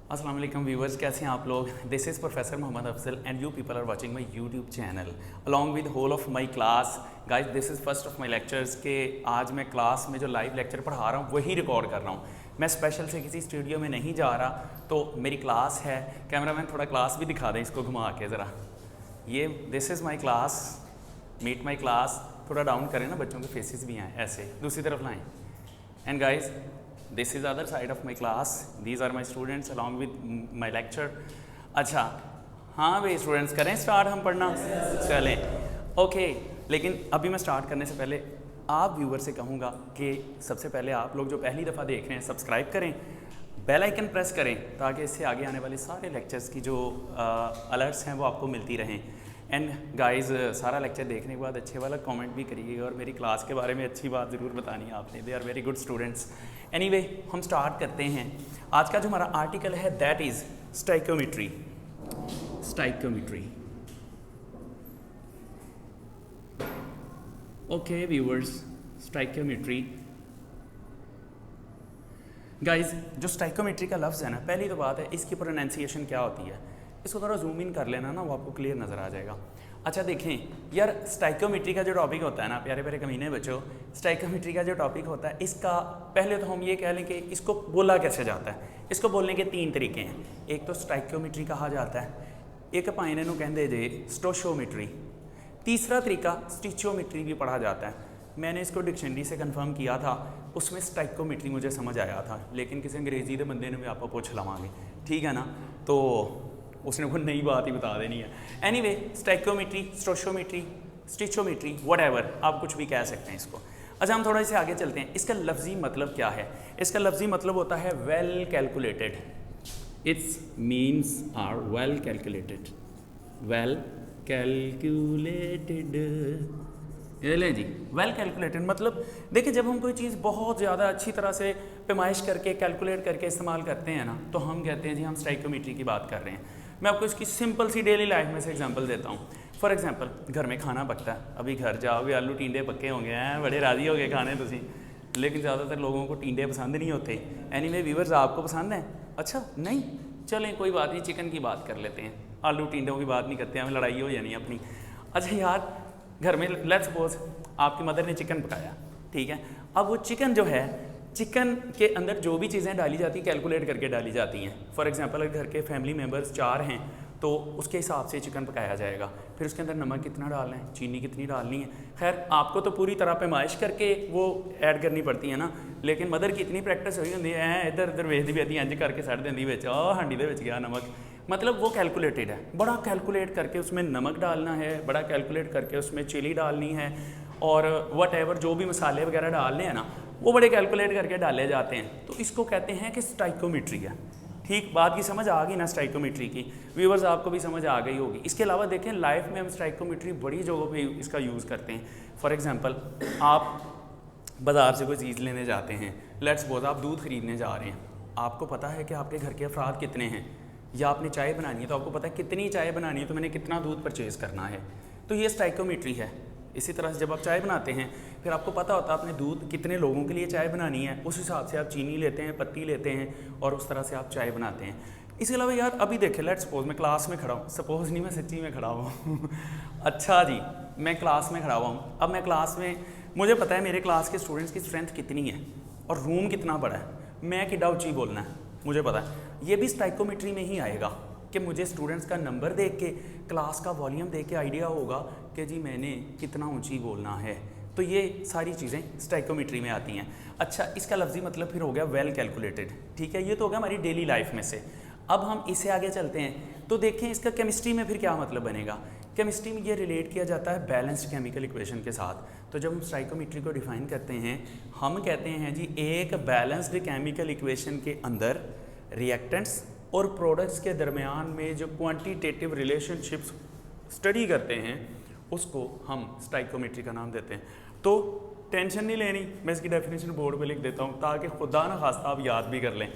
अस्सलाम वालेकुम व्यूवर्स, कैसे हैं आप लोग। This is professor Mohammad Afzal and you people are watching my YouTube channel along with whole of my class. Guys this is first of my lectures के आज मैं क्लास में जो लाइव लेक्चर पढ़ा रहा हूँ वही रिकॉर्ड कर रहा हूँ। मैं स्पेशल से किसी स्टूडियो में नहीं जा रहा, तो मेरी क्लास है। कैमरामैन थोड़ा क्लास भी दिखा दें इसको घुमा के ज़रा। ये this is my class, meet my class. थोड़ा डाउन करें ना, बच्चों के फेसेस भी हैं ऐसे, दूसरी तरफ लाएँ। And guys this is other side of my class, these are my students along with my lecture. अच्छा हाँ भाई स्टूडेंट्स, करें स्टार्ट हम पढ़ना? चलें ओके। लेकिन अभी मैं स्टार्ट करने से पहले आप व्यूवर से कहूँगा कि सबसे पहले आप लोग जो पहली दफ़ा देख रहे हैं सब्सक्राइब करें, बेल आइकन प्रेस करें ताकि इससे आगे आने वाले सारे लेक्चर्स की जो अलर्ट्स हैं वो आपको मिलती रहें। एंड गाइस सारा लेक्चर देखने के बाद अच्छे वाला कमेंट भी करिएगा और मेरी क्लास के बारे में अच्छी बात ज़रूर बतानी है आपने। They are very good students. Anyway हम स्टार्ट करते हैं। आज का जो हमारा आर्टिकल है that is stoichiometry. Stoichiometry okay viewers, stoichiometry guys जो स्टाइकोमेट्री का लफ्ज़ है ना, पहली तो बात है इसकी प्रोनाउंसिएशन क्या होती है, इसको थोड़ा जूम इन कर लेना ना, वो आपको क्लियर नज़र आ जाएगा। अच्छा देखें यार, स्टाइकोमेट्री का जो टॉपिक होता है ना, प्यारे प्यारे कमीने बच्चों, स्टाइकोमेट्री का जो टॉपिक होता है इसका पहले तो हम ये कह लें कि इसको बोला कैसे जाता है। इसको बोलने के तीन तरीके हैं। एक तो स्टाइकोमेट्री कहा जाता है, एक पाइन इनू कहते जे स्टोशोमेट्री, तीसरा तरीका स्टिचोमेट्री भी पढ़ा जाता है। मैंने इसको डिक्शनरी से कंफर्म किया था, उसमें स्टाइकोमेट्री मुझे समझ आया था, लेकिन किसी अंग्रेजी के बंदे ने भी आपको पूछ लवांगे, ठीक है ना, तो उसने कोई नई बात ही बता देनी है। एनीवे स्टाइकोमेट्री, स्टोशोमेट्री, स्टिचोमेट्री, व्हाटएवर आप कुछ भी कह सकते हैं इसको। अच्छा हम थोड़ा इसे आगे चलते हैं। इसका लफ्ज़ी मतलब क्या है? इसका लफ्ज़ी मतलब होता है well calculated. It's means are well calculated. Well calculated, ये ले जी, वेल कैलकुलेटेड मतलब देखिए जब हम कोई चीज़ बहुत ज़्यादा अच्छी तरह से पैमाइश करके कैलकुलेट करके इस्तेमाल करते हैं ना, तो हम कहते हैं जी हम स्टाइकोमेट्री की बात कर रहे हैं। मैं आपको इसकी सिंपल सी डेली लाइफ में से एग्जांपल देता हूँ। फॉर एग्जांपल घर में खाना पकता है, अभी घर जाओगे आलू टींडे पक्के होंगे हैं, बड़े राजी हो गए खाने तुसी, लेकिन ज़्यादातर लोगों को टींडे पसंद नहीं होते। एनीवे व्यूअर्स आपको पसंद है? अच्छा नहीं, चलें कोई बात नहीं, चिकन की बात कर लेते हैं, आलू टींडों की बात नहीं करते, हमें लड़ाई हो जानी अपनी। अच्छा यार घर में लेट्स सपोज आपकी मदर ने चिकन पकाया, ठीक है। अब वो चिकन जो है, चिकन के अंदर जो भी चीज़ें डाली जाती हैं कैलकुलेट करके डाली जाती हैं। फॉर एग्जांपल अगर घर के फैमिली मेम्बर्स 4 हैं तो उसके हिसाब से चिकन पकाया जाएगा। फिर उसके अंदर नमक कितना डालना है, चीनी कितनी डालनी है, खैर आपको तो पूरी तरह पैमाइश करके वो ऐड करनी पड़ती है ना, लेकिन मदर की इतनी प्रैक्टिस हुई होंगी है, इधर उधर वेखदी भी इंज करके सड़ देंदी विच, हांडी दे विच गया नमक, मतलब वो कैलकुलेटेड है। बड़ा कैलकुलेट करके उसमें नमक डालना है, बड़ा कैलकुलेट करके उसमें चिली डालनी है, और वट एवर जो भी मसाले वगैरह डालने हैं ना, वो बड़े कैलकुलेट करके डाले जाते हैं। तो इसको कहते हैं कि स्टाइकोमेट्री है। ठीक बात की समझ आ गई ना स्टाइकोमेट्री की? व्यूवर्स आपको भी समझ आ गई होगी। इसके अलावा देखें लाइफ में हम स्टाइकोमेट्री बड़ी जगहों पे इसका यूज़ करते हैं। फॉर एग्जांपल आप बाज़ार से कोई चीज़ लेने जाते हैं, लेट्स सपोज आप दूध ख़रीदने जा रहे हैं, आपको पता है कि आपके घर के अफराद कितने हैं, या आपने चाय बनानी है तो आपको पता है कितनी चाय बनानी है, तो मैंने कितना दूध परचेज़ करना है, तो ये स्टाइकोमेट्री है। इसी तरह से जब आप चाय बनाते हैं फिर आपको पता होता है आपने दूध कितने लोगों के लिए चाय बनानी है, उस हिसाब से आप चीनी लेते हैं, पत्ती लेते हैं, और उस तरह से आप चाय बनाते हैं। इसके अलावा यार अभी देखें लेट्स सपोज मैं क्लास में खड़ा हूँ, सपोज नहीं मैं सच्ची में खड़ा हूँ अच्छा जी मैं क्लास में खड़ा हुआ हूँ। अब मैं क्लास में, मुझे पता है मेरे क्लास के स्टूडेंट्स की स्ट्रेंथ कितनी है और रूम कितना बड़ा है, मैं कितना ऊँची बोलना है मुझे पता है। ये भी स्टाइकोमेट्री में ही आएगा कि मुझे स्टूडेंट्स का नंबर देख के, क्लास का वॉल्यूम देख के आइडिया होगा कि जी मैंने कितना ऊंची बोलना है। तो ये सारी चीज़ें स्टाइकोमेट्री में आती हैं। अच्छा इसका लफ्ज़ी मतलब फिर हो गया वेल कैलकुलेटेड, ठीक है। ये तो हो गया हमारी डेली लाइफ में से। अब हम इससे आगे चलते हैं तो देखें इसका केमिस्ट्री में फिर क्या मतलब बनेगा। केमिस्ट्री में ये रिलेट किया जाता है बैलेंस्ड केमिकल इक्वेशन के साथ। तो जब हम स्टाइकोमेट्री को डिफ़ाइन करते हैं हम कहते हैं जी एक बैलेंस्ड केमिकल इक्वेशन के अंदर रिएक्टेंट्स और प्रोडक्ट्स के दरमियान में जो क्वांटिटेटिव रिलेशनशिप्स स्टडी करते हैं उसको हम स्टाइकोमेट्री का नाम देते हैं। तो टेंशन नहीं लेनी, मैं इसकी डेफिनेशन बोर्ड पे लिख देता हूँ ताकि खुदा ना खास्ता आप याद भी कर लें।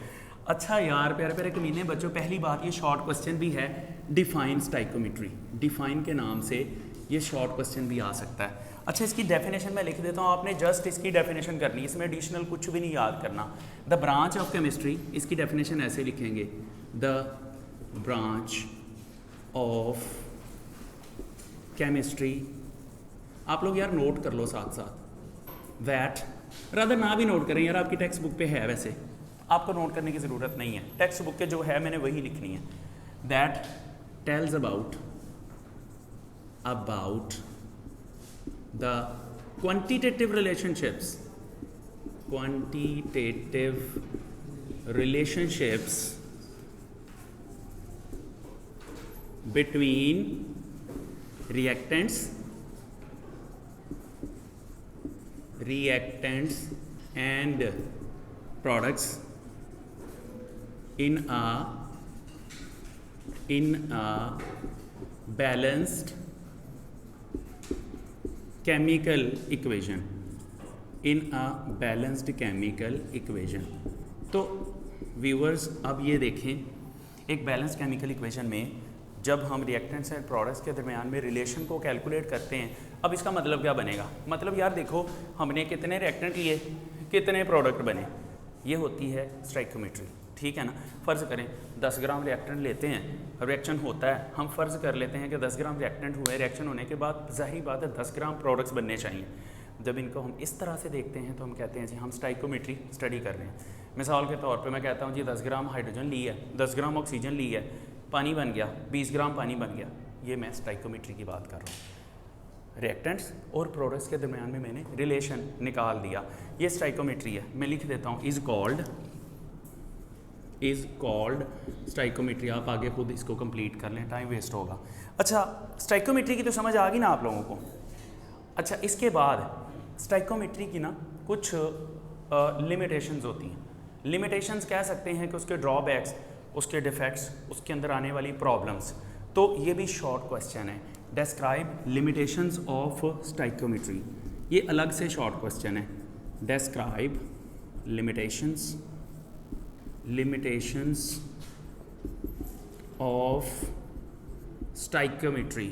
अच्छा यार प्यारे प्यारे कमीने बच्चों, पहली बात ये शॉर्ट क्वेश्चन भी है, डिफाइन स्टाइकोमेट्री। डिफाइन के नाम से ये शॉर्ट क्वेश्चन भी आ सकता है। अच्छा इसकी डेफिनेशन मैं लिख देता हूँ, आपने जस्ट इसकी डेफिनेशन करनी है, इसमें एडिशनल कुछ भी नहीं याद करना। द ब्रांच ऑफ केमिस्ट्री, इसकी डेफिनेशन ऐसे लिखेंगे, द ब्रांच ऑफ केमिस्ट्री, आप लोग यार नोट कर लो साथ साथ, दैट रादर ना भी नोट करें यार, आपकी टेक्स्ट बुक पे है, वैसे आपको नोट करने की ज़रूरत नहीं है, टेक्स्ट बुक के जो है मैंने वही लिखनी है। That tells about the quantitative relationships between reactants and products in a balanced chemical equation, तो व्यूअर्स अब ये देखें, एक बैलेंस्ड केमिकल इक्वेशन में जब हम रिएक्टेंट्स एंड प्रोडक्ट्स के दरमियान में रिलेशन को कैलकुलेट करते हैं, अब इसका मतलब क्या बनेगा, मतलब यार देखो हमने कितने रिएक्टेंट लिए, कितने प्रोडक्ट बने, ये होती है स्टाइकियोमेट्री, ठीक है ना। फ़र्ज़ करें 10 ग्राम रिएक्टेंट लेते हैं, रिएक्शन होता है, हम फ़र्ज़ कर लेते हैं कि 10 ग्राम रिएक्टेंट हुए, रिएक्शन होने के बाद जाहिर बात है 10 ग्राम प्रोडक्ट्स बनने चाहिए। जब इनको हम इस तरह से देखते हैं तो हम कहते हैं जी हम स्टाइकियोमेट्री स्टडी कर रहे हैं। मिसाल के तौर पे मैं कहता हूँ जी 10 ग्राम हाइड्रोजन ली है, 10 ग्राम ऑक्सीजन ली है, पानी बन गया, 20 ग्राम पानी बन गया, ये मैं स्टाइकियोमेट्री की बात कर रहा हूँ। रिएक्टेंट्स और प्रोडक्ट्स के दरमियान में मैंने रिलेशन निकाल दिया, ये स्टाइकियोमेट्री है। मैं लिख देता हूँ इज़ कॉल्ड स्टाइकियोमेट्री। आप आगे खुद इसको कंप्लीट कर लें, टाइम वेस्ट होगा। अच्छा, स्टाइकियोमेट्री की तो समझ आ गई ना आप लोगों को। अच्छा, इसके बाद स्टाइकियोमेट्री की ना कुछ लिमिटेशंस होती हैं। लिमिटेशंस कह सकते हैं कि उसके ड्रॉबैक्स, उसके डिफेक्ट्स, उसके अंदर आने वाली प्रॉब्लम्स। तो ये भी शॉर्ट क्वेश्चन है, डिस्क्राइब लिमिटेशंस ऑफ स्टाइकियोमेट्री, ये अलग से शॉर्ट क्वेश्चन है। डिस्क्राइब लिमिटेशंस ऑफ स्टाइकियोमेट्री,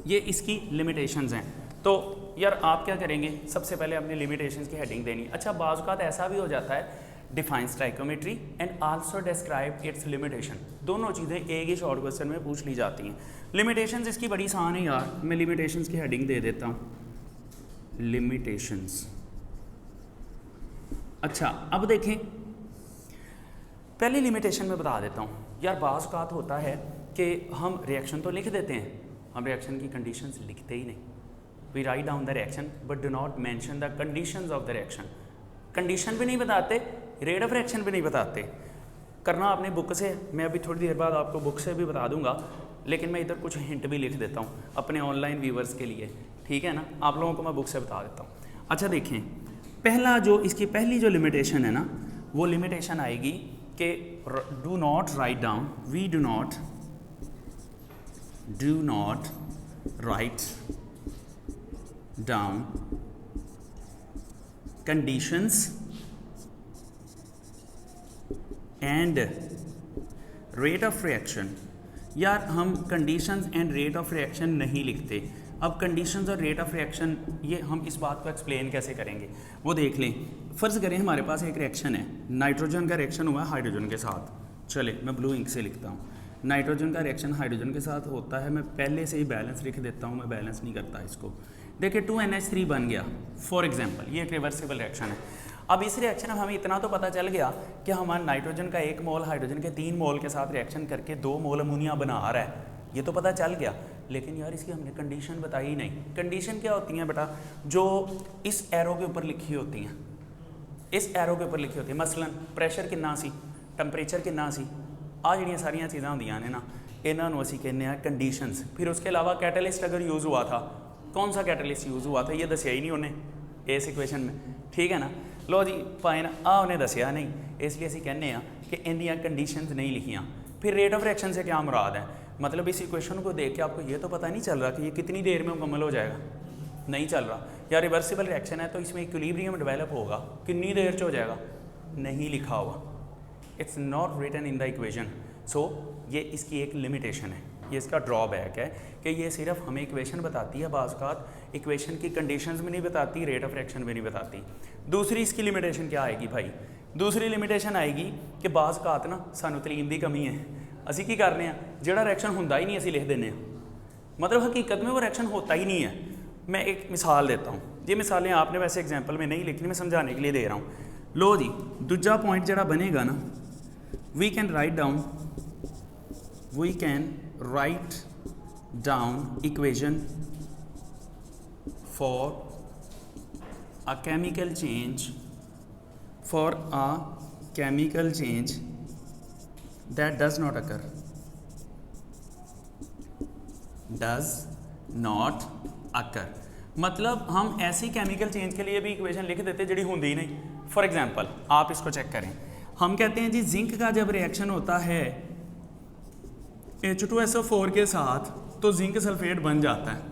ये इसकी लिमिटेशंस हैं। तो यार आप क्या करेंगे, सबसे पहले अपने लिमिटेशंस की हेडिंग देनी। अच्छा, बाज़ औक़ात ऐसा भी हो जाता है, define stoichiometry and also describe it's limitation, दोनों चीज़ें एक ही शॉर्ट क्वेश्चन में पूछ ली जाती हैं। लिमिटेशंस इसकी बड़ी आसान है यार, मैं लिमिटेशंस की हेडिंग दे देता हूँ, लिमिटेशंस। अच्छा, अब देखें, पहली लिमिटेशन में बता देता हूँ यार, बाज़ औक़ात होता है कि हम रिएक्शन तो लिख देते हैं, हम रिएक्शन की कंडीशंस लिखते ही नहीं। We write down the reaction but do not mention the conditions of the reaction. Condition भी नहीं बताते, रेट ऑफ रिएक्शन भी नहीं बताते। करना आपने बुक से, मैं अभी थोड़ी देर बाद आपको बुक से भी बता दूंगा, लेकिन मैं इधर कुछ हिंट भी लिख देता हूँ अपने ऑनलाइन व्यूवर्स के लिए, ठीक है ना। आप लोगों को मैं बुक से बता देता हूँ। अच्छा देखें, इसकी पहली जो लिमिटेशन है ना, वो लिमिटेशन आएगी कि do not write down, we do not write down conditions and rate of reaction। यार हम conditions and rate of reaction नहीं लिखते। अब conditions और rate of reaction, ये हम इस बात को एक्सप्लेन कैसे करेंगे वो देख लें। फ़र्ज़ करें हमारे पास एक रिएक्शन है, नाइट्रोजन का रिएक्शन हुआ है हाइड्रोजन के साथ। चले मैं ब्लू इंक से लिखता हूँ, नाइट्रोजन का रिएक्शन हाइड्रोजन के साथ होता है। मैं पहले से ही बैलेंस लिख देता हूँ, मैं बैलेंस नहीं करता इसको। देखिए 2NH3 बन गया फॉर एग्जांपल, ये एक रिवर्सिबल रिएक्शन है। अब इस रिएक्शन में हमें इतना तो पता चल गया कि हमारा नाइट्रोजन का 1 मोल हाइड्रोजन के 3 मोल के साथ रिएक्शन करके 2 मोल अमोनिया बना रहा है, ये तो पता चल गया। लेकिन यार इसकी हमने कंडीशन बताई ही नहीं। कंडीशन क्या होती हैं बेटा, जो इस एरो के ऊपर लिखी होती हैं, इस एरो के ऊपर लिखी होती है। मसलन प्रेशर कितना सी, टैंपरेचर कितना सी, आ जड़ियाँ सारियाँ चीज़ां होंदियां ने ना, इन्हों असीं कहने हैं कंडीशंस। फिर उसके अलावा कैटलिस्ट अगर यूज़ हुआ था, कौन सा कैटलिस्ट यूज़ हुआ था ये दसिया ही नहीं उन्हें इस इक्वेशन में, ठीक है ना। लो जी फाइन, उन्हें दसिया नहीं, इसलिए असीं कहने हैं कि इन्दियां कंडीशंस नहीं लिखियाँ। फिर रेट ऑफ रिएक्शन से क्या मुराद है, मतलब इस इक्वेशन को देख के आपको ये तो पता नहीं चल रहा कि ये कितनी देर में मुकम्मल हो जाएगा, नहीं चल रहा। या रिवर्सिबल रिएक्शन है तो इसमें इक्विलिब्रियम डेवलप होगा, कितनी देर हो जाएगा, नहीं लिखा हुआ, it's not written in the equation. So ये इसकी एक लिमिटेशन है। ये इसका ड्रॉबैक है कि ये सिर्फ हमें इक्वेशन बताती है, बाज़ औक़ात इक्वेशन की कंडीशंस में नहीं बताती, रेट ऑफ रिएक्शन में नहीं बताती। दूसरी इसकी लिमिटेशन क्या आएगी भाई, दूसरी लिमिटेशन आएगी कि बाज़ औक़ात ना सानू तलीम की कमी है, असी की करने जोड़ा रिएक्शन होंदा ही नहीं असी लिख देने, मतलब हकीकत में वो रिएक्शन होता ही नहीं है। मैं एक मिसाल देता हूँ, ये मिसालें आपने वैसे एग्जाम्पल में नहीं लिखी, मैं समझाने के लिए दे रहा हूँ। लो जी, दूजा पॉइंट जरा बनेगा ना, we can write down equation for a chemical change that does not occur। मतलब हम ऐसी केमिकल चेंज के लिए भी इक्वेशन लिख देते जड़ी होंदी ही नहीं। फॉर एग्जांपल आप इसको चेक करें, हम कहते हैं जी जिंक का जब रिएक्शन होता है H2SO4 के साथ तो जिंक सल्फेट बन जाता है।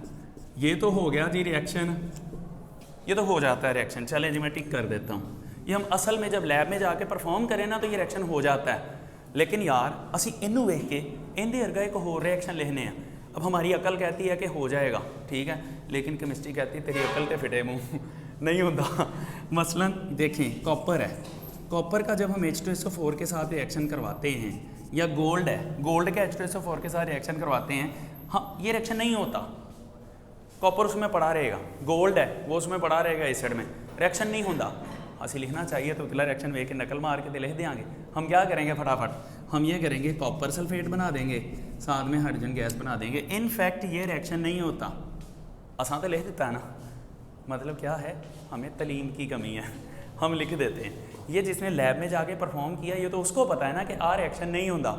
ये तो हो गया जी रिएक्शन, ये तो हो जाता है रिएक्शन, चले जी मैं टिक कर देता हूँ। ये हम असल में जब लैब में जाके परफॉर्म करें ना तो ये रिएक्शन हो जाता है, लेकिन यार असी इनू वेख के इनके अर्गा एक होर रिएक्शन लिखने हैं। अब हमारी अकल कहती है कि हो जाएगा, ठीक है, लेकिन केमिस्ट्री कहती है तेरी अकल तो फिटे मुँह नहीं होता। मसलन देखें कॉपर है, कॉपर का जब हम H2SO4 के साथ रिएक्शन करवाते हैं, या गोल्ड है, गोल्ड के H2SO4 के साथ रिएक्शन करवाते हैं, हाँ ये रिएक्शन नहीं होता, कॉपर उसमें पड़ा रहेगा, गोल्ड है वो उसमें पड़ा रहेगा एसिड में, रिएक्शन नहीं होता। असी लिखना चाहिए तो उतला रिएक्शन वेख के नकल मार के लिख देंगे। हम क्या करेंगे फटाफट, हम ये करेंगे कॉपर सल्फेट बना देंगे, साथ में हाइड्रोजन गैस बना देंगे। इनफैक्ट ये रिएक्शन नहीं होता, असा तो लिख देता है ना, मतलब क्या है, हमें तलीम की कमी है, हम लिख देते हैं। ये जिसने लैब में जाके परफॉर्म किया ये तो उसको पता है ना कि आ रिएक्शन नहीं होता,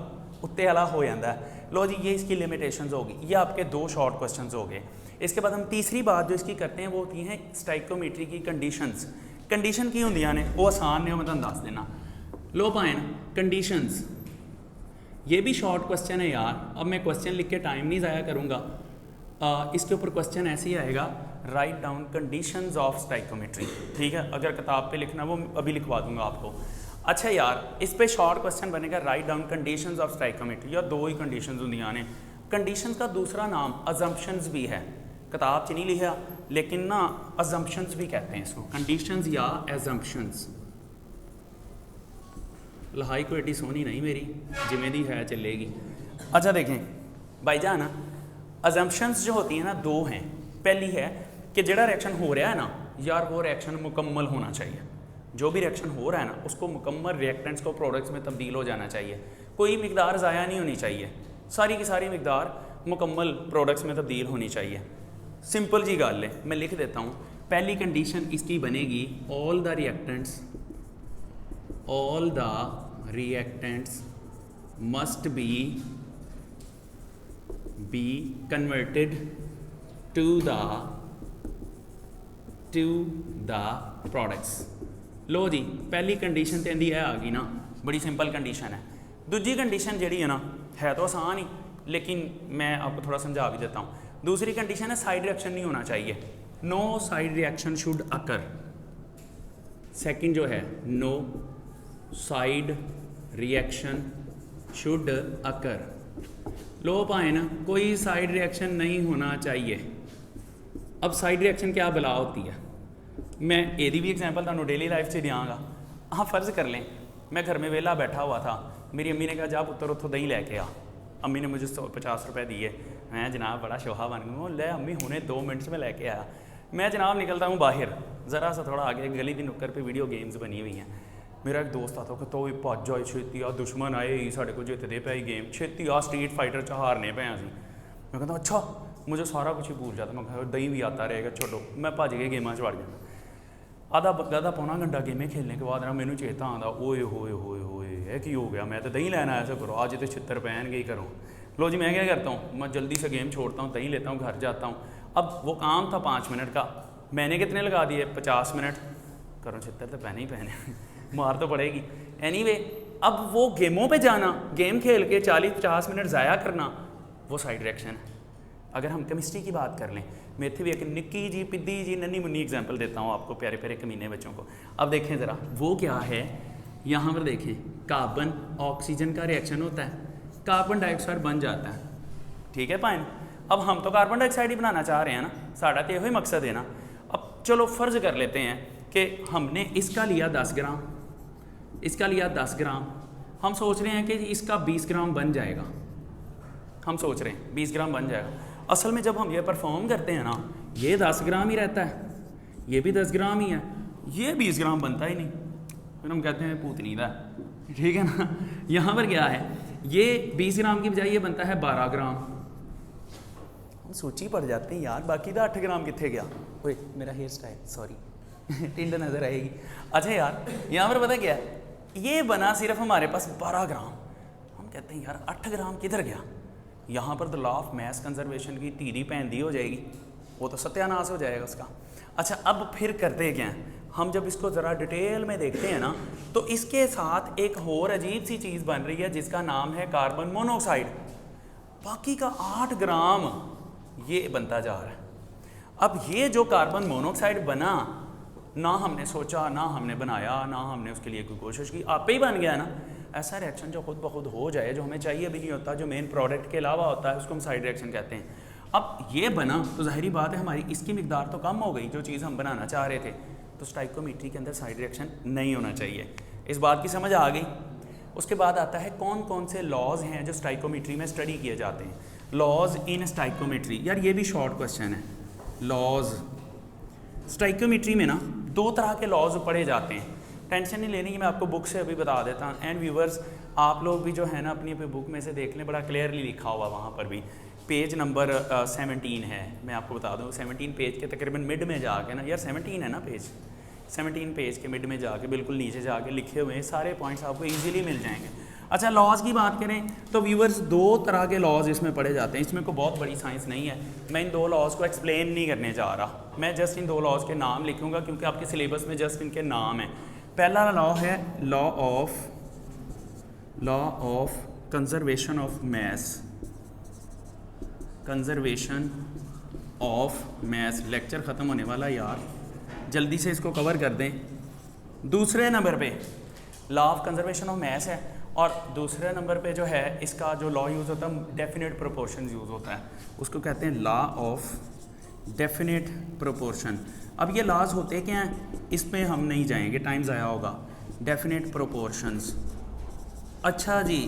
उत्ते वाला हो जाता है। लो जी, ये इसकी लिमिटेशंस होगी। ये आपके दो शॉर्ट क्वेश्चंस हो गए। इसके बाद हम तीसरी बात जो इसकी करते हैं वो होती हैं स्टाइकोमेट्री की कंडीशंस। कंडीशन की होंदियां ने वो आसान ने, मैं तुहानू दस देना। लो पाए कंडीशंस, ये भी शॉर्ट क्वेश्चन है यार। अब मैं क्वेश्चन लिख के टाइम नहीं ज़ाया करूँगा, इसके ऊपर क्वेश्चन ऐसे ही आएगा, write down conditions of stoichiometry, ठीक है। अगर किताब पे लिखना वो अभी लिखवा दूंगा आपको। अच्छा यार, इस पे शॉर्ट क्वेश्चन बनेगा write down conditions of stoichiometry, या दो ही कंडीशंस होंदियां ने। कंडीशंस का दूसरा नाम अजम्पशंस भी है, किताब च नहीं लिखा लेकिन ना अजम्पशंस भी कहते हैं इसको, कंडीशंस या एजम्पशंस। लहाई को एडी सोहनी नहीं मेरी, जिमें दी है चलेगी। अच्छा देखें भाईजान, अजम्पशंस जो होती हैं ना दो हैं। पहली है कि जेड़ा रिएक्शन हो रहा है ना यार, वो रिएक्शन मुकम्मल होना चाहिए। जो भी रिएक्शन हो रहा है ना उसको मुकम्मल रिएक्टेंट्स को प्रोडक्ट्स में तब्दील हो जाना चाहिए, कोई मिकदार ज़ाया नहीं होनी चाहिए, सारी की सारी मिकदार मुकम्मल प्रोडक्ट्स में तब्दील होनी चाहिए। सिंपल जी गल है, मैं लिख देता हूँ। पहली कंडीशन इसकी बनेगी all the reactants must be converted to the products. लो जी, पहली कंडीशन तो इनकी है आ गई ना, बड़ी सिंपल कंडीशन है। दूजी कंडीशन जी है ना, है तो आसान ही लेकिन मैं आपको थोड़ा समझा भी देता हूँ। दूसरी कंडीशन है साइड रिएक्शन नहीं होना चाहिए, no side reaction should occur. Second जो है no side reaction should occur. लो पाए ना, कोई साइड रिएक्शन नहीं होना चाहिए। अब साइड रिएक्शन क्या बला होती है, मैं यदि भी एग्जाम्पल तुहानू डेली लाइफ से देंगा। हाँ फ़र्ज़ कर लें मैं घर में वेला बैठा हुआ था, मेरी अम्मी ने कहा जा पुत्र उतो दही लैके आ। अम्मी ने मुझे 50 रुपये दिए, मैं जनाब बड़ा शोहा बन गया, ले अम्मी हुने 2 मिनट में लैके आया। मैं जनाब निकलता हूँ बाहर, ज़रा सा थोड़ा आगे गली की नुक्कर पे वीडियो गेम्स बनी हुई हैं। मेरा एक दोस्त आता कि तो भज जाए छेती आ, दुश्मन आए ही साढ़े को जितते पे गेम, छेती आ स्ट्रीट फाइटर च हारने पे असी। मैं कहता अच्छा, मुझे सारा कुछ ही भूल जाता। मैं कहा दही भी आता रहेगा, छोड़ो। मैं भज के गेमां च वड़ जाता। आधा पौना घंटा गेमें खेलने के बाद ना मैनू चेता आता, ओए होए होए होए है कि हो गया, मैं तो दही लेना आया। करो आज तो छितर पहन गई करो। लो जी, मैं क्या करता हूँ, मैं जल्दी से गेम छोड़ता हूँ, दही लेता हूँ, घर जाता हूँ। अब वो काम था 5 मिनट का, मैंने कितने लगा दिए 50 मिनट। करो छितर तो पहने ही पहने मार तो पड़ेगी। एनीवे, अब वो गेमों पे जाना, गेम खेल के 40-50 मिनट ज़ाया करना, वो साइड रिएक्शन है। अगर हम केमिस्ट्री की बात कर लें, मैं इतने भी एक निक्की जी पिद्दी जी नन्ही मुन्नी एग्जाम्पल देता हूँ आपको, प्यारे प्यारे कमीने बच्चों को। अब देखें ज़रा वो क्या है, यहाँ पर देखें कार्बन ऑक्सीजन का रिएक्शन होता है, कार्बन डाइऑक्साइड बन जाता है, ठीक है भाई। अब हम तो कार्बन डाइऑक्साइड ही बनाना चाह रहे हैं ना, साड़ा तो यही मकसद है ना। अब चलो फ़र्ज़ कर लेते हैं कि हमने इसका लिया 10 ग्राम, इसका लिया 10 ग्राम, हम सोच रहे हैं कि इसका 20 ग्राम बन जाएगा, हम सोच रहे हैं 20 ग्राम बन जाएगा। असल में जब हम ये परफॉर्म करते हैं ना, ये 10 ग्राम ही रहता है, ये भी 10 ग्राम ही है, ये 20 ग्राम बनता ही नहीं, फिर हम कहते हैं पूतनी दा, ठीक है ना। यहाँ पर क्या है, ये 20 ग्राम की बजाय ये बनता है 12 ग्राम। हम सोची पड़ जाते हैं यार, बाकी का 8 ग्राम कितने गया। ओए मेरा हेयर स्टाइल, सॉरी टिंड नज़र आएगी। अच्छा यार, यहाँ पर पता क्या है, ये बना सिर्फ हमारे पास 12 ग्राम। हम कहते हैं यार 8 ग्राम किधर गया। यहाँ पर तो लॉ ऑफ मैस कंजर्वेशन की टीरी पैंदी हो जाएगी, वो तो सत्यानाश हो जाएगा उसका। अच्छा अब फिर करते क्या हैं, हम जब इसको ज़रा डिटेल में देखते हैं ना, तो इसके साथ एक और अजीब सी चीज़ बन रही है जिसका नाम है कार्बन मोनोऑक्साइड। बाकी का 8 ग्राम ये बनता जा रहा है। अब ये जो कार्बन मोनोऑक्साइड बना, ना हमने सोचा, ना हमने बनाया, ना हमने उसके लिए कोई कोशिश की, आप ही बन गया ना। ऐसा रिएक्शन जो खुद ब खुद हो जाए, जो हमें चाहिए भी नहीं होता, जो मेन प्रोडक्ट के अलावा होता है, उसको हम साइड रिएक्शन कहते हैं। अब ये बना तो जाहिर बात है हमारी इसकी मिकदार तो कम हो गई, जो चीज़ हम बनाना चाह रहे थे। तो स्टाइकोमेट्री के अंदर साइड रिएक्शन नहीं होना चाहिए, इस बात की समझ आ गई। उसके बाद आता है कौन कौन से लॉज हैं जो स्टाइकोमेट्री में स्टडी किए जाते हैं। लॉज इन स्टाइकोमेट्री, यार ये भी शॉर्ट क्वेश्चन है। लॉज स्टाइकोमेट्री में ना 2 तरह के लॉज पढ़े जाते हैं, टेंशन नहीं लेनी कि मैं आपको बुक से अभी बता देता हूँ। एंड व्यूवर्स आप लोग भी जो है ना अपनी बुक में से देख लें, बड़ा क्लियरली लिखा हुआ वहाँ पर भी। पेज नंबर 17 है, मैं आपको बता दूँ 17 पेज के तकरीबन मिड में जाके ना, यार 17 है ना पेज, 17 पेज के मिड में जाके बिल्कुल नीचे जाके लिखे हुए हैं सारे पॉइंट्स, आपको ईजिली मिल जाएंगे। अच्छा लॉज की बात करें तो व्यूवर्स 2 तरह के लॉज इसमें पढ़े जाते हैं। इसमें कोई बहुत बड़ी साइंस नहीं है, मैं इन 2 लॉज को एक्सप्लेन नहीं करने जा रहा, मैं जस्ट इन 2 लॉज के नाम लिखूंगा क्योंकि आपके सिलेबस में जस्ट इनके नाम है। पहला लॉ है law of conservation of mass, conservation of mass. Lecture ख़त्म होने वाला यार, जल्दी से इसको कवर कर दें। दूसरे नंबर पे law of conservation of mass है, और दूसरे नंबर पे जो है इसका जो लॉ यूज़ होता है डेफिनेट प्रोपोर्शन यूज़ होता है, उसको कहते हैं लॉ ऑफ डेफिनेट प्रोपोर्शन। अब ये लॉज होते क्या हैं, इस पे हम नहीं जाएंगे, टाइम ज़ाया होगा। Definite proportions. अच्छा जी,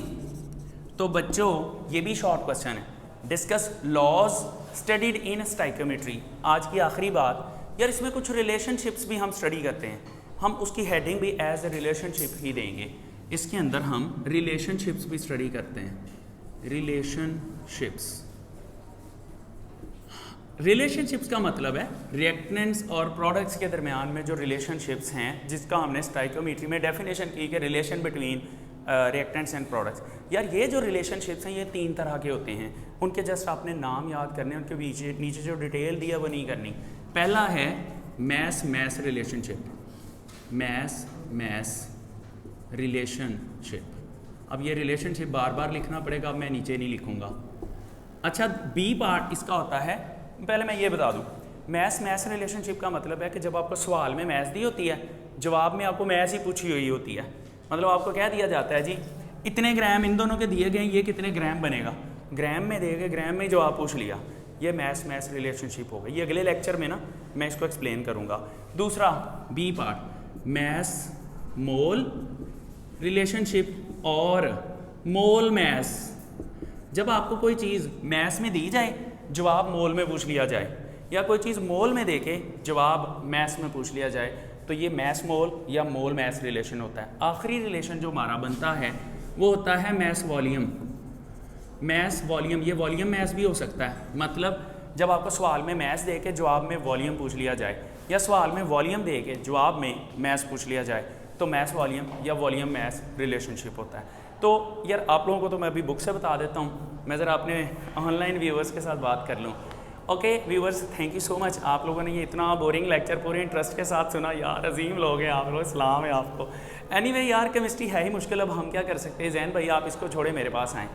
तो बच्चों ये भी शॉर्ट क्वेश्चन है। Discuss laws studied in stoichiometry. आज की आखिरी बात, यार इसमें कुछ रिलेशनशिप्स भी हम स्टडी करते हैं, हम उसकी हेडिंग भी एज ए रिलेशनशिप ही देंगे। इसके अंदर हम रिलेशनशिप्स भी स्टडी करते हैं। रिलेशनशिप्स का मतलब है रिएक्टेंट्स और प्रोडक्ट्स के दरमियान में जो रिलेशनशिप्स हैं, जिसका हमने स्टाइकोमेट्री में डेफिनेशन की कि relation between reactants and products. यार ये जो रिलेशनशिप्स हैं ये 3 तरह के होते हैं, उनके जस्ट आपने नाम याद करने, उनके नीचे जो डिटेल दिया वो नहीं करनी। पहला है मैस रिलेशनशिप, मैस रिलेशनशिप। अब ये रिलेशनशिप बार बार लिखना पड़ेगा, अब मैं नीचे नहीं लिखूंगा। अच्छा बी पार्ट इसका होता है, पहले मैं ये बता दूं, मैस रिलेशनशिप का मतलब है कि जब आपको सवाल में मैस दी होती है, जवाब में आपको मैस ही पूछी हुई होती है। मतलब आपको क्या दिया जाता है जी, इतने ग्राम इन दोनों के दिए गए, ये कितने ग्राम बनेगा, ग्राम में दे गए, ग्राम में जवाब पूछ लिया, ये मैस रिलेशनशिप हो गई। ये अगले लेक्चर में ना मैं इसको एक्सप्लेन करूँगा। दूसरा बी पार्ट, मैस मोल रिलेशनशिप और मोल मैस। जब आपको कोई चीज़ मैस में दी जाए, जवाब मोल में पूछ लिया जाए, या कोई चीज़ मोल में दे के जवाब मैस में पूछ लिया जाए, तो ये मैस मोल या मोल मैस रिलेशन होता है। आखिरी रिलेशन जो हमारा बनता है वो होता है मैस वॉल्यूम। ये वॉल्यूम मैस भी हो सकता है, मतलब जब आपको सवाल में मैस दे के जवाब में वॉल्यूम पूछ लिया जाए, या सवाल में वॉल्यूम दे के जवाब में मैस पूछ लिया जाए, तो मैस वॉल्यूम या वॉल्यूम मैस रिलेशनशिप होता है। तो यार आप लोगों को तो मैं अभी बुक से बता देता हूँ, मैं ज़रा अपने ऑनलाइन व्यूवर्स के साथ बात कर लूँ। Okay viewers, thank you so much, आप लोगों ने ये इतना बोरिंग लेक्चर पूरे इंटरेस्ट के साथ सुना। यार अजीम लोग हैं आप लोग, सलाम है आपको। एनीवे यार केमिस्ट्री है ही मुश्किल, अब हम क्या कर सकते हैं। जैन भाई आप इसको छोड़े, मेरे पास आएँ।